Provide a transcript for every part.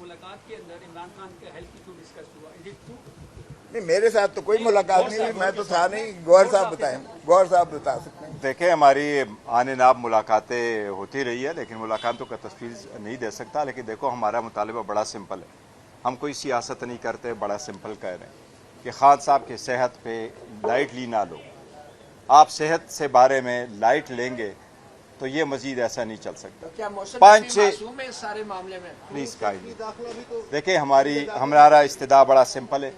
मुलाकात के अंदर इमरान खान के हेल्थ इशू डिस्कस हुआ, इज इट ट्रू? नहीं, मेरे साथ तो कोई मुलाकात नहीं हुई, मैं तो था नहीं। गौर साहब बताएं, गौर साहब बता सकते हैं। देखें, हमारी आने नाब मुलाकातें होती रही है, लेकिन मुलाकातों का तफसील नहीं दे सकता। लेकिन देखो, हमारा मुतालबा बड़ा सिंपल है, हम कोई सियासत नहीं करते, बड़ा सिंपल कह रहे हैं कि खान साहब की सेहत पे लाइटली ना लो। आप सेहत से बारे में लाइट लेंगे तो ये मजीद ऐसा नहीं चल सकता। क्या 5-6 में सारे मामले में प्लीज देखिए, हमारा इस्तेदा बड़ा सिंपल है।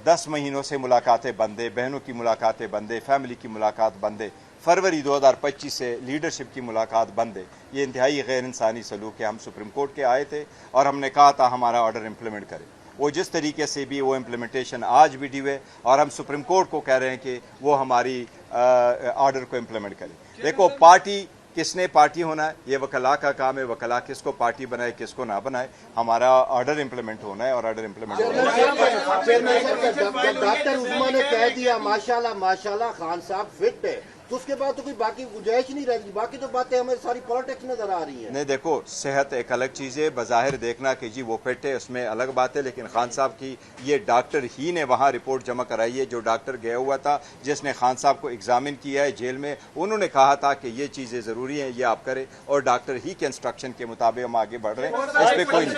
10 महीनों से मुलाकातें बंद है, बहनों की मुलाकातें बंद है, फैमिली की मुलाकात बंद है। फरवरी 2025 से लीडरशिप की मुलाकात बंद है। ये इंतहाई गैर इंसानी सलूक है। हम सुप्रीम कोर्ट के आए थे और हमने कहा था हमारा ऑर्डर इम्प्लीमेंट करें। वो जिस तरीके से भी वो इम्प्लीमेंटेशन आज भी ड्यू है और हम सुप्रीम कोर्ट को कह रहे हैं कि वो हमारी ऑर्डर को इम्प्लीमेंट करे। देखो, पार्टी किसने पार्टी होना है, ये वकला का काम है। वकला किसको पार्टी बनाए किसको ना बनाए, हमारा ऑर्डर इम्प्लीमेंट होना है और ऑर्डर इम्प्लीमेंट होना है। डॉक्टर उस्मा ने कह दिया माशाल्लाह माशाल्लाह खान साहब फिट है, तो उसके बाद तो कोई बाकी गुंजाइश नहीं रहेगी। बाकी तो बातें हमें सारी पॉलिटिक्स नजर आ रही है। नहीं, देखो, सेहत एक अलग चीज़ है। बज़ाहिर देखना कि जी वो फिट है, उसमें अलग बात है। लेकिन खान साहब की ये डॉक्टर ही ने वहाँ रिपोर्ट जमा कराई है। जो डॉक्टर गया हुआ था, जिसने खान साहब को एग्जामिन किया है जेल में, उन्होंने कहा था कि ये चीज़ें ज़रूरी हैं, ये आप करें। और डॉक्टर ही के इंस्ट्रक्शन के मुताबिक हम आगे बढ़ रहे हैं। इस पर कोई नहीं।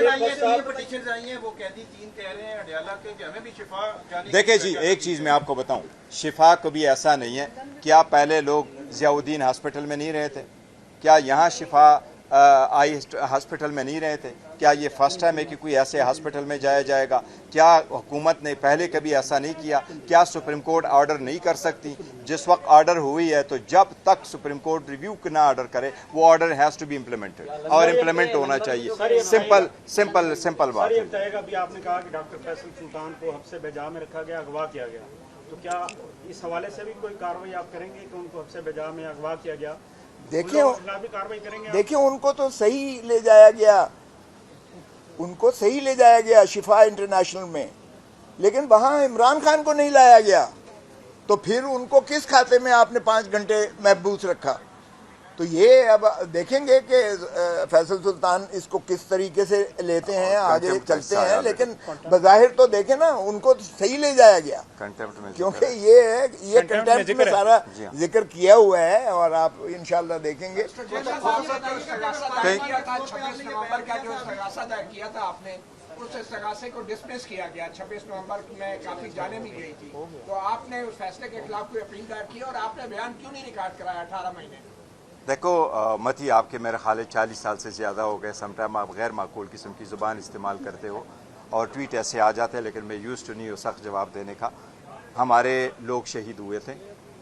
देखिए जी, एक चीज़ मैं आपको बताऊँ, शिफा कभी ऐसा नहीं है। क्या पहले लोग ज़ियाउद्दीन हॉस्पिटल में नहीं रहे थे? क्या यहाँ शिफा आई हॉस्पिटल में नहीं रहे थे? क्या ये फर्स्ट टाइम है कि कोई ऐसे हॉस्पिटल में जाया जाएगा? क्या हुकूमत ने पहले कभी ऐसा नहीं किया? क्या सुप्रीम कोर्ट ऑर्डर नहीं कर सकती? जिस वक्त ऑर्डर हुई है, तो जब तक सुप्रीम कोर्ट रिव्यू ना ऑर्डर करे, वो order has to be implemented और इम्प्लीमेंट होना चाहिए। सिंपल सिंपल सिंपल बात है। अभी आपने कहा कि डॉक्टर फैसल सुल्तान को हब्से बेजा में रखा गया, अगवा किया गया, तो क्या इस हवाले से भी कोई कार्रवाई आप करेंगे कि उनको हब्से बेजा में अगवा किया गया? देखिए, उनको तो सही ले जाया गया, उनको सही ले जाया गया शिफा इंटरनेशनल में, लेकिन वहां इमरान खान को नहीं लाया गया। तो फिर उनको किस खाते में आपने 5 घंटे महबूस रखा? तो ये अब देखेंगे कि फैसल सुल्तान इसको किस तरीके से लेते हैं, आगे चलते हैं। लेकिन बज़ाहिर तो देखें ना, उनको तो सही ले जाया गया, क्योंकि ये कंटेम्प्ट में सारा जिक्र किया हुआ है और आप इंशाल्लाह देखेंगे। उस इस्तगासे को डिसमिस किया गया। 26 नवंबर में काफी जाने भी गई थी, तो आपने उस फैसले के खिलाफ कोई अपील दायर की और आपने बयान क्यों नहीं रिकॉर्ड कराया 18 महीने? देखो मती, आपके मेरे ख्याल 40 साल से ज़्यादा हो गए। समटाइम आप गैर माकूल किस्म की ज़ुबान इस्तेमाल करते हो और ट्वीट ऐसे आ जाते हैं, लेकिन मैं यूज़ टू नहीं हूँ सख्त जवाब देने का। हमारे लोग शहीद हुए थे,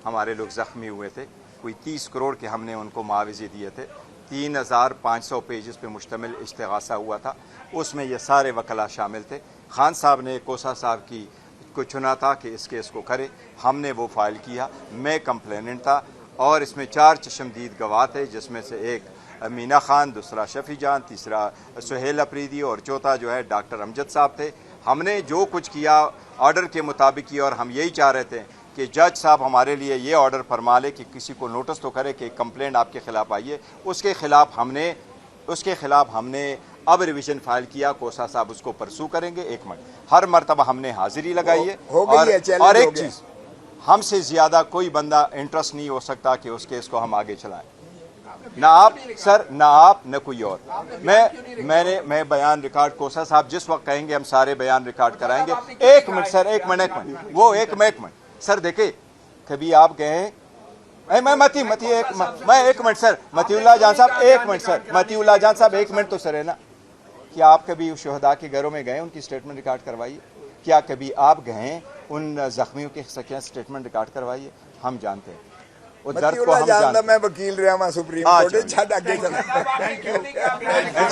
हमारे लोग ज़ख्मी हुए थे। कोई 30 करोड़ के हमने उनको मुआवजे दिए थे। 3500 पेजेस पे मुश्तमिल इस्तिगासा हुआ था, उसमें ये सारे वकला शामिल थे। खान साहब ने कोसा साहब की को चुना था कि इस केस को करे, हमने वो फाइल किया। मैं कंप्लेनेंट था और इसमें 4 चश्मदीद गवाह थे, जिसमें से एक मीना खान, दूसरा शफी जान, तीसरा सुहेल अफरीदी और चौथा जो है डॉक्टर अमजद साहब थे। हमने जो कुछ किया ऑर्डर के मुताबिक किया और हम यही चाह रहे थे कि जज साहब हमारे लिए ये ऑर्डर फरमा ले कि किसी को नोटिस तो करे कि कंप्लेंट आपके खिलाफ आई है। उसके खिलाफ हमने अब रिवीजन फाइल किया। कोसा साहब उसको परसू करेंगे। एक मिनट, हर मरतबा हमने हाजिरी लगाई है। और एक चीज़, हमसे ज़्यादा कोई बंदा इंटरेस्ट नहीं हो सकता कि उस केस को हम आगे चलाएं। ना आप सर, ना आप, न कोई और। मैं बयान रिकॉर्ड, कोसा साहब जिस वक्त कहेंगे हम सारे बयान रिकॉर्ड कराएंगे। एक मिनट सर, एक मिनट वो एक मिनट सर, देखे कभी आप गए मैं एक मिनट सर, मतीउल्लाह जान साहब, एक मिनट सर, मतीउल्लाह जान साहब, एक मिनट तो सर है ना। क्या आप कभी उस शहदा के घरों में गए, उनकी स्टेटमेंट रिकॉर्ड करवाइए? क्या कभी आप गए उन जख्मियों के स्टेटमेंट रिकॉर्ड करवाइए? हम जानते हैं उस दर्द को, हम जानते हैं। मैं वकील रहा सुप्रीम कोर्ट।